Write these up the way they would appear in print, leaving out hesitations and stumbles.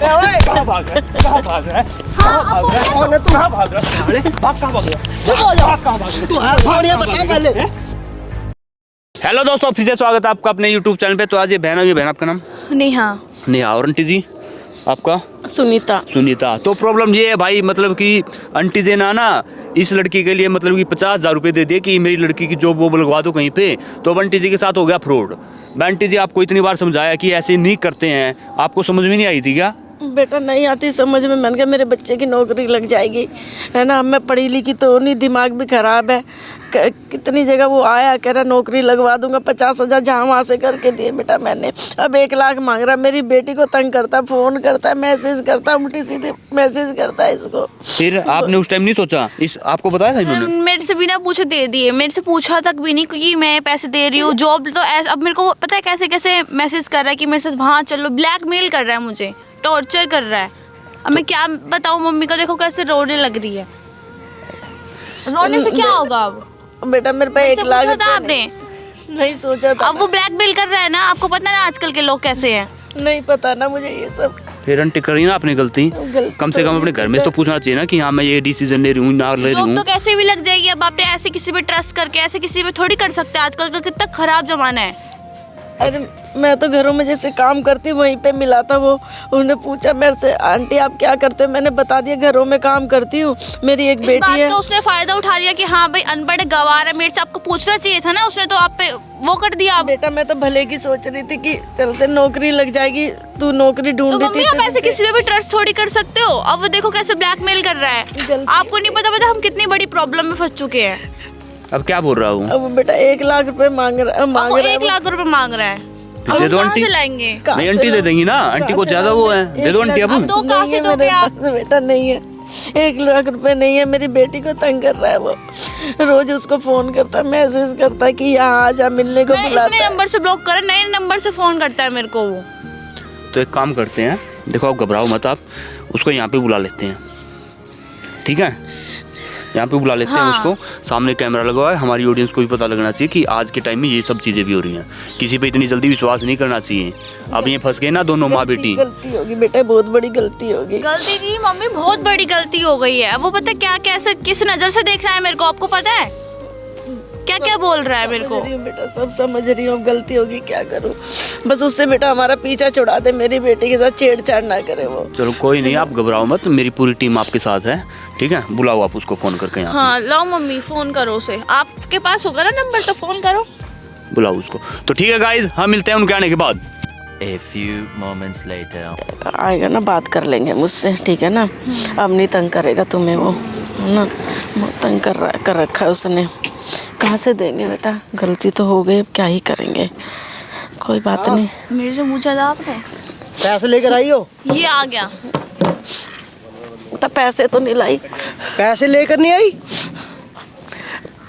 कहाँ भाग रहा है? कहाँ भाग रहा है? कहाँ भाग रहा है? कौन है तू? कहाँ भाग रहा है? अरे आप कहाँ भाग रहे हो? तू हाथ फाड़िया बता पहले। हेलो दोस्तों, फिर से स्वागत है आपका अपने यूट्यूब चैनल पे। तो आज ये बहन आपका नाम? नेहा। नेहा। और आंटी जी आपका? सुनीता। सुनीता। तो प्रॉब्लम ये है भाई, मतलब कि आंटी जी ना इस लड़की के लिए मतलब कि 50,000 रुपये दे दिए कि मेरी लड़की की जॉब वो लगवा दो कहीं पे। तो अब आंटी जी के साथ हो गया फ्रॉड। आंटी जी आपको इतनी बार समझाया कि ऐसे नहीं करते हैं, आपको समझ में नहीं आई थी क्या? बेटा नहीं आती समझ में। मैंने कहा मेरे बच्चे की नौकरी लग जाएगी, है ना। मैं पढ़ी लिखी तो नहीं, दिमाग भी खराब है। कितनी जगह वो आया कह रहा नौकरी लगवा दूंगा, 50,000 जहाँ वहाँ से करके दिए बेटा मैंने। अब 1 लाख मांग रहा। मेरी बेटी को तंग करता, फ़ोन करता, मैसेज करता, उल्टी सीधे मैसेज करता है इसको। फिर आपने उस टाइम नहीं सोचा? इस आपको बताया था इन्होंने? मेरे से बिना पूछे दे दिए, मेरे से पूछा तक भी नहीं क्योंकि मैं पैसे दे रही हूँ जॉब। तो अब मेरे को पता है कैसे कैसे मैसेज कर रहा है कि मेरे साथ वहाँ चलो, ब्लैकमेल कर रहा है मुझे, टॉर्चर कर रहा है। अब मैं क्या बताऊँ मम्मी को, देखो कैसे रोने लग रही है। रोने से क्या होगा? अब बेटा मेरे पे 1 लाख था आपने नहीं सोचा था। अब वो ब्लैकमेल कर रहा है ना, आपको पता है ना आजकल के लोग कैसे हैं। नहीं पता ना मुझे ये सब। फिर आंटी करी ना आपने गलती, कम से कम अपने घर में तो पूछना चाहिए ना कि हाँ मैं ये डिसीजन ले रही हूँ ना ले रही हूँ। तो कैसे भी लग जाएगी। अब आपने ऐसे किसी पे ट्रस्ट करके ऐसे किसी पे थोड़ी कर सकते हैं। आजकल का कितना खराब जमाना है। अरे मैं तो घरों में जैसे काम करती वहीं पे मिला था वो। उन्होंने पूछा मेरे से आंटी आप क्या करते हो, मैंने बता दिया घरों में काम करती हूँ, मेरी एक बेटी है। तो उसने फायदा उठा लिया कि हाँ भाई अनपढ़ गवार है, मेरे से आपको पूछना चाहिए था ना। उसने तो आप पे वो कर दिया। बेटा मैं तो भले की सोच रही थी कि चलते नौकरी लग जाएगी, तू नौकरी ढूंढ रही थी। आप ऐसे किसी पे भी ट्रस्ट थोड़ी कर सकते हो। अब वो देखो कैसे ब्लैकमेल कर रहा है। आपको नहीं पता हम कितनी बड़ी प्रॉब्लम में फंस चुके हैं। अब क्या बोल रहा हूँ? अब बेटा 1 लाख रुपए मांग रहा है। 1 लाख रुपए मांग रहा है। दे दो आंटी। से लाएंगे? नहीं आंटी दे देंगी ना, आंटी को ज्यादा वो है। दे दो आंटी। अब दो कहाँ से दोगे आप? बेटा नहीं है, 1 लाख रुपए नहीं है। मेरी बेटी को तंग कर रहा है वो। रोज उसको फोन करता, मैसेज करता कि यहाँ आ जा, मिलने को बुलाता है। नंबर से ब्लॉक कर, नए नंबर से फोन करता है मेरे को वो। तो एक काम करते हैं, देखो आप घबराओ मत, आप उसको यहाँ पे बुला लेते हैं, ठीक है? यहाँ पे बुला लेते हैं उसको, सामने कैमरा लगा है। हमारी ऑडियंस को भी पता लगना चाहिए कि आज के टाइम में ये सब चीज़ें भी हो रही हैं। किसी पे इतनी जल्दी विश्वास नहीं करना चाहिए। अब ये फंस गए ना दोनों माँ बेटी। गलती होगी बेटा, बहुत बड़ी गलती होगी। गलती की मम्मी, बहुत बड़ी गलती हो गई है। वो पता क्या कैसे किस नज़र से देख रहा है मेरे को, आपको पता है क्या क्या बोल रहा है मेरे को? बेटा सब समझ रही हूँ, गलती होगी क्या करूँ। बस उससे बेटा हमारा पीछा छुड़ा दे, मेरी बेटी के साथ छेड़छाड़ ना करे वो। चलो कोई नहीं, आप घबराओ मत, मेरी पूरी टीम आपके साथ है, ठीक है? बुलाओ आप उसको फोन करके यहाँ। हाँ लाओ मम्मी, फोन करो उसे। आपके पास होगा ना नंबर तो फोन करो। बुलाओ उसको। तो ठीक है गाइज, हम मिलते हैं उनके आने के बाद। A few moments later. आएगा ना, बात कर लेंगे मुझसे, ठीक है ना। अब नहीं तंग करेगा तुम्हें वो, है ना। बहुत तंग कर रखा है उसने। कहाँ से देंगे बेटा, गलती तो हो गई, अब क्या ही करेंगे। कोई बात नहीं। मेरे से पूछा था आपने? पैसे लेकर आई हो? ये आ गया। बेटा पैसे तो नहीं लाई। पैसे लेकर नहीं आई?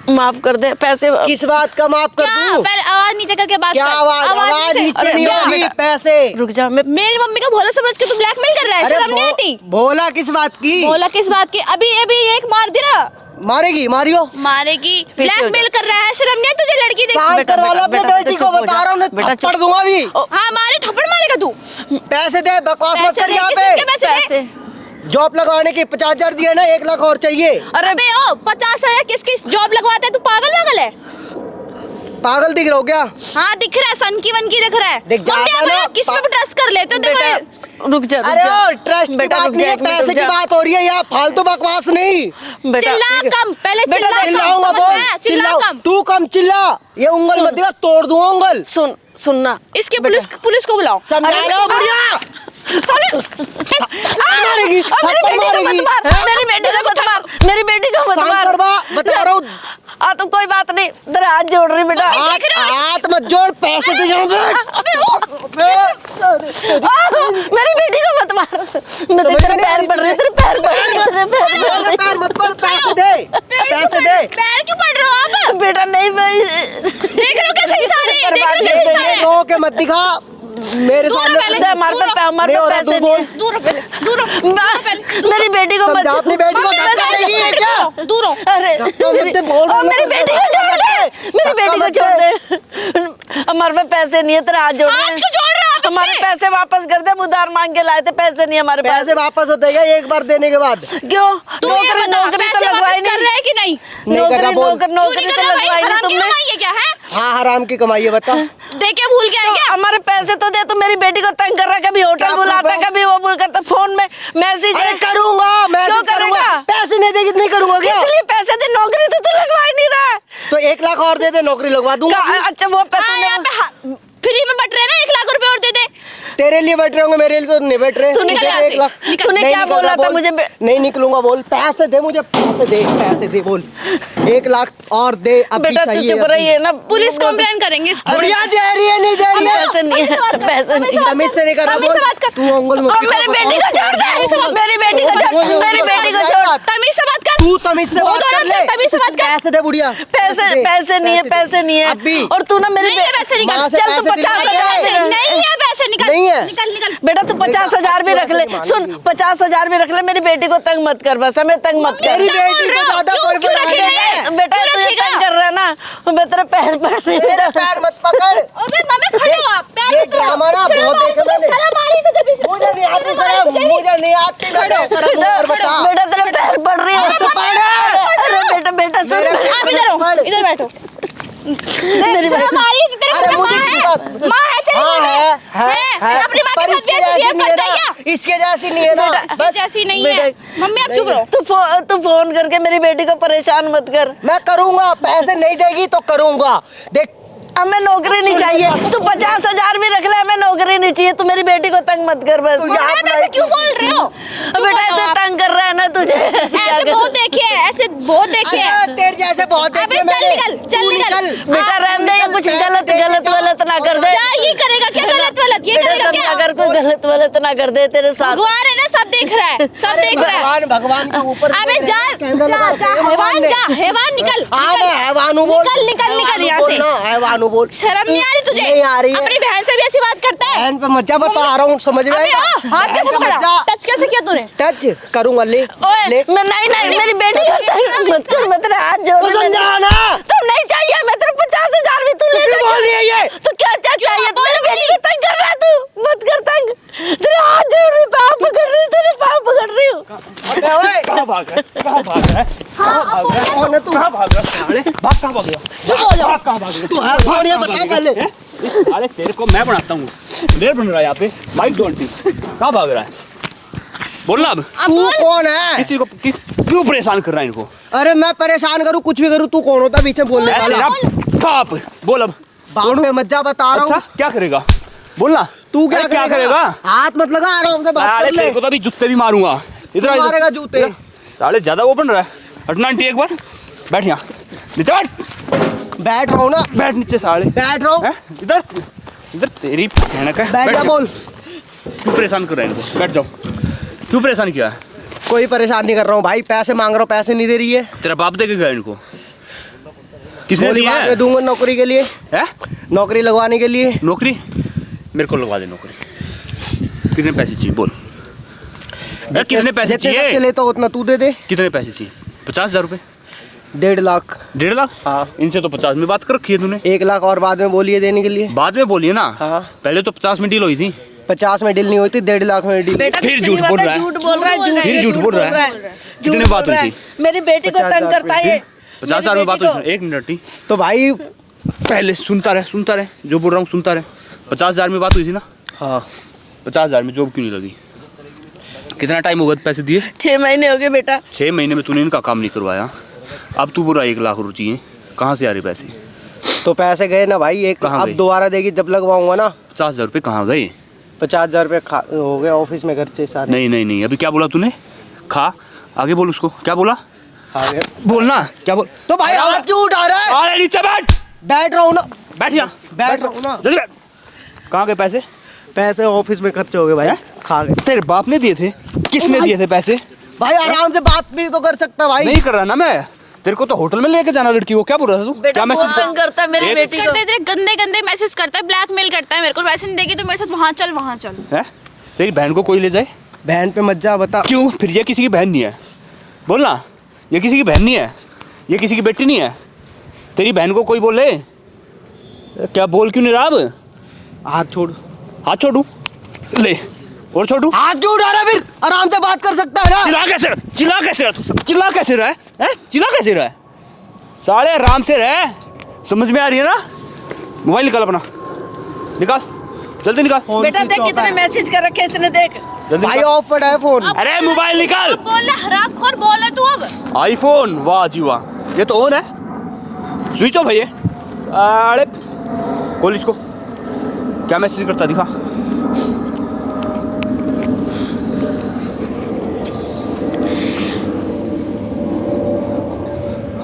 माफ कर दे पैसे। किस बात का माफ कर दूं? पहले आवाज नीचे करके बात क्या कर। आवाज नीचे नहीं होगी। पैसे रुक जा, मैं मेरी मम्मी का भोला समझ के तू ब्लैकमेल कर रहा है। शर्म नहीं आती? भोला किस बात की? भोला किस बात की? अभी एक मार दे ना। मारेगी, मारियो। मारेगी, ब्लैकमेल कर रहा है। शर्म नहीं है तुझे? लड़की देख। शांत करवा लो अपने बेटी को, बता रहा हूँ, थप्पड़ दूंगा भी। हाँ मारे, थप्पड़ मारेगा तू? पैसे दे, बकवास मत कर यहाँ पे। पैसे जॉब लगवाने की 50,000 दिए ना, 1 लाख और चाहिए। अरे बे ओ 50,000 किस जॉब लगवाता है? तू पागल है? पागल दिख रहा हो क्या? हाँ दिख रहा है, सन की वन की दिख रहा है। दिख जाता है ना। किस पे ट्रस्ट कर लेते हो देखो। रुक जा। अरे ट्रस्ट की बात नहीं है, पैसे की बात हो रही है यहाँ, फालतू बकवास नहीं। चिल्ला कम, पहले चिल्लाऊंगा बोल, चिल्ला कम। तू कम चिल्ला, ये उंगल मत दिखा, तोड़ दूंगा उंगल। सुनना, इसके पुलिस को बुलाओ। समझा रहा हूँ बुढ़िया। मारेगी, थप्पड़ मारेगी। मेरी बेटी को मत मार, मेरी बेटी को मत मार। बता रहा हूँ। तो कोई बात नहीं, तेरा हाथ जोड़ रही बेटा। हाथ मत जोड़, पैसे तो यहाँ मेरी बेटी को मत मार। मैं तेरे पैर पड़ रही, तेरे पैर मत पड़, पैसे दे, पैसे दे। पैर क्यों पड़ रहे हो आप? बेटा नहीं, मैं देख रहे हो कैसे इशारे, देख रहे हो कैसे इशारे। नो के मत दिखा मेरे सामने। पैसे दूर मेरी बेटी को मत, अपनी बेटी को दूर। अरे मेरी बेटी को छोड़ दे, मेरी बेटी को छोड़ दे। हमारे पास पैसे नहीं है, तेरा हाथ जोड़। हाथ क्यों जोड़ रहे हो आप? हमारे किसके? पैसे वापस कर दे, उधार मांग के लाए थे, पैसे नहीं हमारे पास। पैसे वापस हो देगा एक बार देने के बाद। क्यों? तू ये नौकरी बता, नौकरी तो पैसे लगवाई वापस कर रहा है कि नहीं? नहीं कर रहा, बोल। नौकरी तो लगवाई नहीं हराम की तुमने। कमाई है क्या है? हाँ हराम की कमाई है, बता। दे के भूल गया है तो क्या? हमारे पैसे तो दे, तू मेरी बेटी को तंग कर रहा, कभी होटल क्या बुलाता, प्रॉब्लम? कभी वो बुल करता, फोन में मैसेज। अरे करूंगा, मैं क्यों करूंगा। करेगा? पैसे नहीं देगी तो नहीं करूंगा क्या? इसलिए पैसे दे, नौकरी तो तू लगवा ही नहीं रहा। तो 1 लाख और दे दे, नौकरी लगवा दूंगा। अच्छा वो हाँ, यहाँ पे फ्री में बट रहे ना, 1 लाख रुपए और दे दे। तेरे लिए बैठ रहे होंगे, मेरे लिए तो नहीं बैठ रहे। तूने दे क्या दे ऐसे? 1 लाख। तूने नहीं क्या निकल बोला रहा, था बोल। मुझे? नहीं निकलूंगा, बोल। पैसे दे मुझे, पैसे दे, बोल। 1 लाख और दे, अभी बेटा तू चाहिए, चुप अभी। रही है ना, पुलिस कंप्लेन करेंगे इसकी। बुढ़िया दे रही है, नहीं दे रही है। पैसे नहीं है, पैसे नहीं है। तमीज से नहीं कर रहा, तमीज से बात कर। तू अंगुल मत और मेरी बेटी को छोड़ दे, मेरी बेटी को छोड़, मेरी बेटी को छोड़। तमीज से बात कर। तू तमीज से बात कर ले। तमीज से बात कर। पैसे दे बुढ़िया। पैसे नहीं है, पैसे नहीं है। अभी। और तू ना मेरी नहीं है पैसे, निकल। माँ से चल तू पैसे 50,000 दिलवा दे। नहीं है पैसे, निकल नहीं है। निकल निकल। बेटा तू 50,000 भी रख ले, सुन 50,000 भी रख ले, मेरी बेटी को तंग मत कर, बस हमें तंग मत कर। मेरी क्या बोल बेटी रहे को हो? ज्यादा क्यों- पर क्यों बढ़ा रखेगा दे। ये? बेटा क्यों तुझे रखेगा? तंग कर रहा है ना, मैं तेरे पैर पड़ रही हूँ। मेरे पैर मत पकड़। अबे मम्मी खड़े हो आप, पैर ये मत दो। ड्रामा ना शर्म बहुत आ रही देखा मैंने। शर्म आ रही तुझे भी। मुझे नहीं आती शर्म, मुझे नहीं आती मैंने शर्म, और बता। बेटा तेरे पैर पड़ रही है। तो पड़। अरे बेटा सुन, मेरे- आप इधर हो, इधर बैठो। मेरी शर्म आ रही है तेरे अरे को? मुझे माँ किसी है, बात- माँ है तेरी हाँ कोई? है। अपनी माँ पर के साथ इसके कैसे जैसी बिहेव नहीं है करता है ना, क्या? इसके जैसी नहीं है ना। इसके जैसी नहीं है। मम्मी आप चुप रहो। तू फोन करके मेरी बेटी को परेशान मत कर। मैं करूंगा, पैसे नहीं देगी तो करूंगा। देख हमें नौकरी नहीं चाहिए, तू 50,000 भी रख ले, हमें नौकरी नहीं चाहिए, तू मेरी बेटी को तंग मत कर बस। तू यहाँ आप ऐसे क्यों बोल रहे हो? बेटा तू तंग कर रहा है ना तुझे। ऐसे बहुत देखे हैं, ऐसे बहुत देखे हैं। अरे तेरे जैसे बहुत अबे देखे चल मैंने। निकल, चल तू निकल। बेटा रहने दे, ये कुछ गलत ना कर दे। क्या ये करेगा? क्या गलत वलत? ये बेटा करेगा क्या? अगर कोई गलत ना कर दे तेरे साथ। भगवान है ना, सब देख रहा है, सब अरे देख रहा है। भगवान के ऊपर अबे जा कैमरा लगा जा, के हैवान ने। जा, हैवान निकल। हाँ मैं हैवान हूँ, बोल। निकल निकल निकल यहाँ से। हैवान हूँ, बोल। शर्म नहीं आ रही तुझे? नहीं आ रही है। अपनी बहन से भी ऐसी बात करता है? बहन पे मजा बता रहा हूँ, समझ में अबे आएगा? हाथ कैसे बहन पे पकड़ा? मजा। टच कैसे किया तूने? टच करूंगा, ले ओए ले। मैं नहीं मेरी बेटी को तंग मत कर, मैं तेरे हाथ जोड़ तो रही हूँ। समझा ना। तू नहीं चाहिए, मैं तेरे 50,000 भी तू ले कुछ ले। बोल रही है ये। तो क्या चाहिए? तू मेरी बेटी को तंग कर रहा है, तू मत कर तंग। तेरे हाथ जोड़ रही, पाँव पकड़ रही, तेरे पाँव पकड़ रही हूँ। अबे ओए, कहाँ भाग रहा है? कहाँ भाग रहा है? कौन है तू? कहाँ भाग रहा है? साले, भाग कहाँ भाग गया? भाग कहाँ भाग गया? तू हाथ छोड़िए, बता पहले। साले तेरे को मैं बनाता हूँ, ढेर बन रहा है यहाँ पे। माइक डोंट थी, कहाँ भाग रहा है? बोलना अब। तू कौन है? किसी को क्यों परेशान कर रहा है इनको? अरे मैं परेशान करूँ, कुछ भी करूँ, तू कौन होता बीच में बोलने मैं वाला? तेरा बाप। बोल अब। बाप पे मज्जा बता रहा अच्छा हूँ। क्या करेगा? बोलना। तू क्या अरे क्या करेगा? हाथ मत लगा, आराम से बात साले कर ले। तेरे को तो अभी जूते भी मारूंगा। इधर आ, इधर। मारेगा जूते। इधर। साले ज्यादा वो बन रहा है। हटना आंटी एक बार। बैठ यहाँ। नीचे बैठ। बैठ रहा हूँ ना, बैठ नीचे साले। बैठ रहा हूँ। हैं? इधर इधर तेरी भैनक है। बैठ जा, बोल। क्यों परेशान कर रहा है इनको? बैठ जाओ। क्यों परेशान किया है? कोई परेशान नहीं कर रहा हूँ भाई, पैसे मांग रहा हूँ, पैसे नहीं दे रही है। तेरा बाप दे के गया इनको? किसने बोली दिया बाद है? में दूंगा नौकरी के लिए, हैं? नौकरी लगवाने के लिए। नौकरी मेरे को लगवा दे नौकरी। कितने पैसे चाहिए बोल? कितने पैसे जितने चाहिए? सबसे लेता हो उतना तू दे दे। कितने पैसे चाहिए? 50,000 रुपए? 1.5 लाख। 1.5 लाख? हाँ। इनसे तो 50 में बात कर रखी है तूने। 1 लाख और बाद में बोलिए देने के लिए। बाद में बोलिए ना। हाँ। पहले तो 50 में डील हुई थी। 50 में डील नहीं होती, 1.5 लाख में डील। बेटा फिर कुछ झूठ नहीं बोल होता, रहा है। झूठ बोल रहा है, फिर झूठ बोल रहा है। झूठ कितने बोल बात हुई रहा है। थी? मेरी बेटी को 50,000 तंग करता है। 50,000 में बात हुई थी। एक मिनट ही। तो भाई पहले सुनता रहे जो बोल रहा हूँ सुनता रहे। 50,000 में बात हुई थी ना? हाँ 50,000 में जॉब क्यों नहीं लगी? कितना टाइम होगा पैसे दिए? 6 महीने हो गए बेटा। 6 महीने में तूने इनका काम नहीं करवाया। अब तू बोल रहा 1 लाख रुपये चाहिए। कहाँ से आ रहे पैसे? तो पैसे गए ना भाई, एक कहाँ अब गए? दोबारा देगी जब लगवाऊंगा ना। 50,000 रुपये कहाँ गए? 50,000 रुपये हो गए ऑफिस में खर्चे सारे। नहीं अभी क्या बोला तूने? खा आगे बोल उसको। क्या बोला? खा गए। बोलना क्या बोल? तो भाई हाथ क्यों उठा रहा है? अरे नीचे बैठ। बैठ रहा हूँ ना, बैठ यहाँ। बैठ रहा हूँ ना। जल्दी बैठ। कहाँ गए पैसे? पैसे ऑफिस में खर्चे हो गए भाई, हैं? खा गए। तेरे बाप ने दिए थे? किसने दिए थे पैसे? भाई आराम से बात भी तो कर सकता भाई। नहीं कर रहा ना मैं। तेरे को तो होटल में लेके जाना लड़की को। क्या बोल रहा था तू? बेटा क्या बहुत मैसेज तंग करता है मेरी एक- बेटी को। करते तेरे गंदे गंदे मैसेज करता है, ब्लैकमेल करता है मेरे को। पैसे नहीं देगी तो मेरे साथ वहाँ चल, वहाँ चल। है? तेरी बहन को कोई ले जाए? बहन पे मत जा, बता। क्यों? फिर ये किसी की बहन नहीं है? बोलना। ये किसी की बहन नहीं है, ये किसी की बेटी नहीं है। तेरी बहन को कोई बोले? क्या बोल क्यों नहीं रहा अब? हाथ छोड़। हाथ छोड़ू, ले और छोड़ू। हाथ क्यों उठा रहा है फिर? आराम से बात कर सकता है ना। चिल्ला कैसे रहा है? चिल्ला कैसे रहा है? साले आराम से रह, समझ में आ रही है ना? मोबाइल निकाल अपना, निकाल जल्दी निकाल। बेटा देख कितने मैसेज कर रखे इसने, देख जल्दी भाई निकाल। ऑफ पड़ा है फोन। अरे मोबाइल निकाल। बोल हरामखोर बोल रहा तू अब। आईफोन, वाह जी वाह, ये तो ऑन है, स्विच ऑफ है ये। अरे खोल इसको, क्या मैसेज करता दिखा।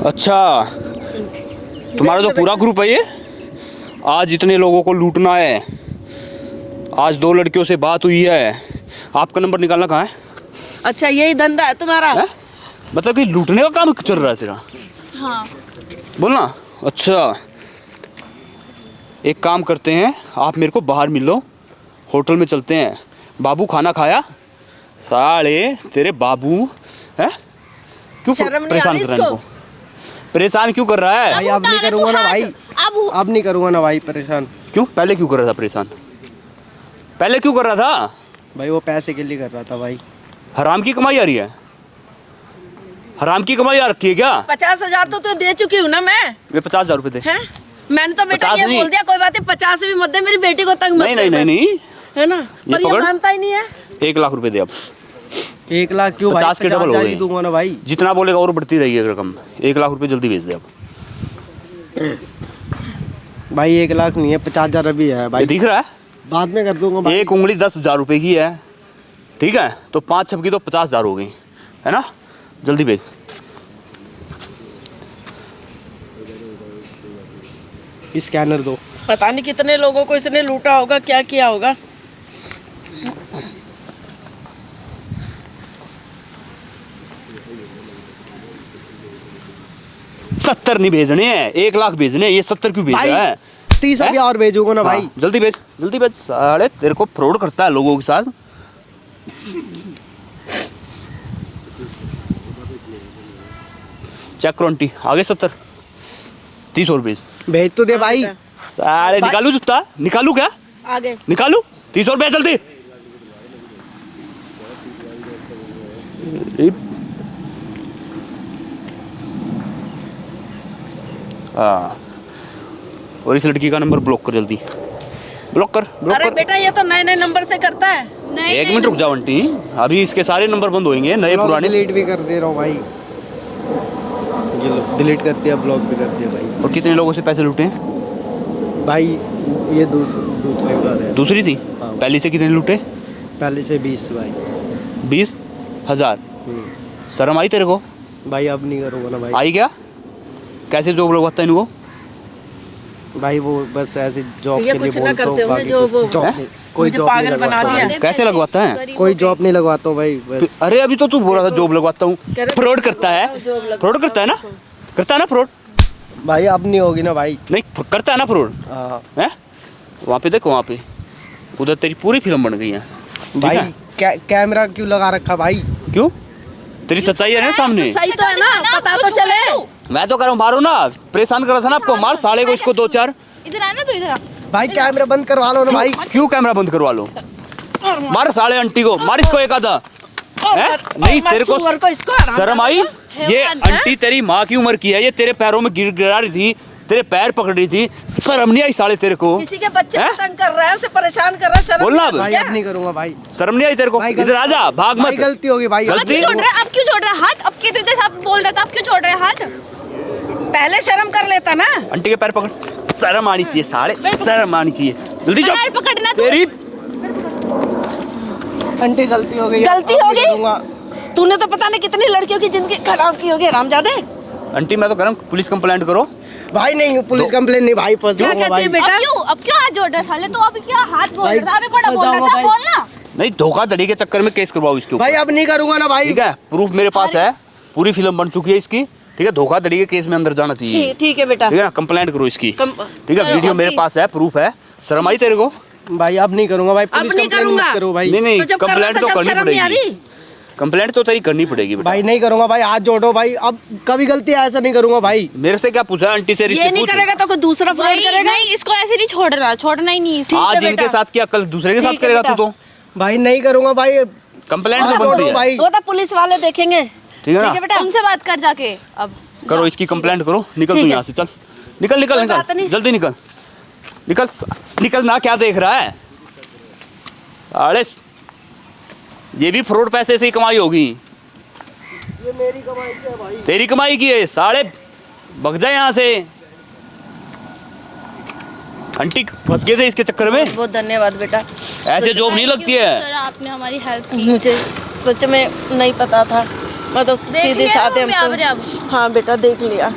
अच्छा, तुम्हारा तो पूरा ग्रुप है ये। आज इतने लोगों को लूटना है। आज 2 लड़कियों से बात हुई है। आपका नंबर निकालना कहाँ है? अच्छा यही धंधा है तुम्हारा? है? मतलब कि लूटने का काम चल रहा है तेरा? हाँ बोलना। अच्छा, एक काम करते हैं, आप मेरे को बाहर मिल लो, होटल में चलते हैं। बाबू खाना खाया? साले तेरे बाबू हैं, क्यों शर्म नहीं परेशान आ रही कर रहा है इसको? इनको? परेशान क्यों कर रहा है? भाई अब नहीं करूंगा ना भाई, अब अब नहीं करूंगा ना भाई परेशान। क्यों? पहले क्यों कर रहा था परेशान? पहले क्यों कर रहा था? भाई वो पैसे के लिए कर रहा था भाई। हराम की कमाई आ रही है? हराम की कमाई आ रखी है क्या? 50,000 तो दे चुकी हूँ ना मैं। ये 50,000 रुपए दे। हैं? मैंने तो बेटा 50 ये नहीं। बोल दिया, कोई बात नहीं 50 भी मत दे, मेरी बेटी को तंग मत नहीं कर नहीं नहीं बस। नहीं, है ना? ये पर ये पकड़। मानता ही नहीं है। 1 लाख रुपए दे अब। 1 लाख क्यों भाई? 50 के डबल हो 50,000 गए। ही दूंगा ना भाई। जितना बोलेगा और बढ़ती रही है रकम। 1 लाख रुपए जल्दी भेज दे अब। भाई 1 लाख नहीं है, 50,000 अभी है ये भाई। दिख रहा है? बाद में कर दूंगा भाई। एक उंगली 10,000 रुपए की है, ठीक है? तो 5 छप की तो 50,000 हो गई, है ना? जल्दी भेज। स्कैनर दो। पता नहीं कितने लोगों को इसने लूटा होगा, क्या किया होगा। सत्तर नहीं भेजने हैं, 1 लाख भेजने हैं। ये 70 क्यों भेज भाई रहा है? 30 अभी हैं? और भेजूंगा ना भाई। हाँ, जल्दी भेज, जल्दी भेज। साले तेरे को फ्रॉड करता है लोगों के साथ। चेक करो आंटी, आगे 70, 30 और भेज। भेज तो दे भाई। साले निकालू जूता, निकालू क्या? आगे निकालू 30 और भेज जल्दी। हाँ, और इस लड़की का नंबर ब्लॉक कर जल्दी, ब्लॉक कर, ब्लॉक अरे कर। बेटा ये तो नए नए नंबर से करता है। नहीं 1 मिनट रुक जाओ आंटी, अभी इसके सारे नंबर बंद होंगे, नए पुराने। डिलीट भी कर दे रहा हूँ भाई। ये लो डिलीट कर दिया, ब्लॉक भी कर दिया भाई। और कितने लोगों से पैसे लूटे हैं? भाई ये दूसरे का है। दूसरी थी? हाँ। पहली से कितने लूटे? पहले से 20 भाई। 20,000। शर्म आई तेरे को? भाई अब नहीं करूँगा ना भाई। आई क्या? कैसे जॉब लगवाता है इनको? भाई वो बस ऐसे जॉब ये के लिए कुछ ना बोलता करते हूँ, होंगे बाकी जो वो जॉब हैं? नहीं- कोई मुझे जॉब नहीं पागल बना लगवाता दिया। हूँ। कैसे लगवाता है? कोई जॉब नहीं लगवाता हूँ भाई बस। अरे अभी तो तू बोल रहा था जॉब लगवाता हूँ। कह रहे- फ्रॉड करता है, जॉब लगवाता फ्रॉड करता है ना? करता है ना फ्रॉड? भाई अब नहीं होगी ना भाई। नहीं करता है ना फ्रॉड? हाँ है? वहाँ पे देखो, वहाँ पे उधर तेरी पूरी फिल्म बन गई है। ठीक भाई है? कैमरा क्यों लगा रखा भाई? क्यों? तेरी सच्चाई है ना सामने। सही तो है ना, पता तो चले। मैं तो कह रहा हूँ मारो ना, परेशान कर रहा था ना आपको, मार साले को इसको 2-4। इधर आना, तो इधर आ। भाई कैमरा बंद करवा लो ना भाई। क्यों कैमरा बंद करवा लो? मार साले आंटी को, मार इसको एक आधा। हैं? नहीं तेरे को सुअर को इसको आराम शर्म आई? है ये वो अंदर? आंटी तेरी माँ की उम्र की है, ये तेरे पैरों में गिरा रही थी, तेरे पैर पकड़ रही थी, शर्म नहीं आई साले तेरे को? किसी के बच्चे को हैं? तंग कर रहा है, उसे परेशान कर रहा है, शर्म बोलना नहीं अब। आती भाई क्या? अब नहीं करूँगा भाई। शर्म नहीं आई तेरे को? भाई इधर आ जा, भाग भाई मत। गलती होगी भाई। अब गलती? क्यों छोड़ रहा है? अब क्यों छोड़ रहा है हाथ? अब कितने देर से आप बोल रहा था, अब क्यों छोड़ रहा है हाथ? पहले शर्म कर लेता ना। आंटी के पैर पकड़, शर्म आनी चाहिए साले, शर्म आनी चाहिए। जल्दी पैर जाओ। पकड़ना तू। तेरी आंटी गलती हो गई। गलती अब हो नहीं गई? करूँगा। तूने तो पता नहीं कितनी लड़कियों की जिंदगी खराब की होगी रामजादे। आंटी मैं तो कह रहा हूँ पुलिस कंप्लेंट करो। भाई नहीं पुलिस कंप्लेन नहीं भाई, फंस क्या जाऊंगा कहती है भाई। बेटा? अब क्यों हाथ जोड़ रहा है साले? तो अभी क्या हाथ बोल भाई, रहा था? अभी बड़ा फंस बोल रहा जाऊंगा था, भाई। बोलना। नहीं, धोखाधड़ी के चक्कर में केस करवाओ इसके भाई ऊपर। अब नहीं करूँगा ना भाई। ठीक है, प्रूफ मेरे पास है, पूरी फिल्म बन चुकी है इसकी। ठीक है, धोखाधड़ी के केस में अंदर जाना चाहिए। ठीक है बेटा। ठीक है ना, कंप्लेंट करो इसकी। ठीक है, करो वीडियो मेरे अभी। पास है, प्रूफ है। शर्म आई तेरे को? भाई अब नहीं करूँगा भाई, अब पुलिस नहीं कंप्लेन करूँगा। मत करो भाई। नहीं नहीं, तो जब कर रहा कंप्लेंट था, तो जब करनी शर्म नहीं आ पड़ेगी। रही? कंप्लेंट तो तेरी करनी पड़ेगी बेटा। भाई नहीं करूंगा भाई, हाथ जोड़ो भाई, अब कभी गलती ऐसा नहीं करूंगा भाई। मेरे से क्या पूछा आंटी से? ये नहीं करेगा तो कोई दूसरा फ्रॉड नहीं, करेगा। नहीं, इसको ऐसे नहीं छोड़ना ही नहीं इसे। आज इनके साथ किया, कल दूसरे के साथ ठीक है करेगा तू बेटा। तो। भाई नहीं करूंगा भाई, कंप्लेंट हाथ तो बनती जोड़ो है भाई। वो तो पुलिस वाले देखेंगे। ठीक है ना? बेटा उनसे बात कर जाके अब करो इसकी कंप्लेंट करो, निकल ठीक तू है। यहाँ से, चल निकल निकल कोई बात निकल नहीं। जल्दी निकल निकल निकल ना, क्या देख रहा है? अरे ये भी फ्रॉड पैसे से ही कमाई होगी। ये मेरी कमाई की है भाई। तेरी कमाई की है साले, भग जा यहाँ से। आंटी फंस गए थे इसके चक्कर में। बहुत धन्यवाद बेटा, ऐसे जॉब नहीं लगती है। सर आपने हमारी हेल्प की। मुझे सच में नहीं पता था, मैं तो सीधे लिया साधे मम्मी हम अब रे अब? तो। हाँ बेटा देख लिया,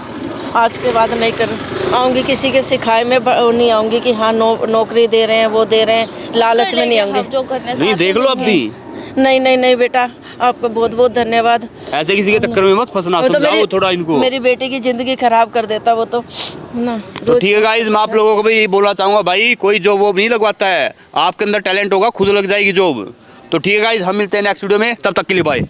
आज के बाद नहीं कर आऊँगी किसी के सिखाए में, नहीं आऊँगी कि हाँ नौकरी दे रहे हैं वो दे रहे हैं, लालच में नहीं आऊँगी। जो करना है नहीं साथ देख में लो अब देंगे। भी, नहीं नहीं नहीं बेटा, आपका बहुत बहुत धन्यवाद। ऐसे किसी के चक्कर में मत फंसना, वो तो समझाओ थोड़ा इनको। मेरी बेटी की जिंदगी खराब कर देता वो तो ना। तो ठीक है गाइस, मैं आप लोगों को भी यही बोलना चाहूंगा, भाई कोई जॉब वॉब नहीं लगवाता है, आपके अंदर टैलेंट होगा खुद लग जाएगी जॉब। तो ठीक है गाइस, हम मिलते हैं नेक्स्ट वीडियो में, तब तक के लिए बाय।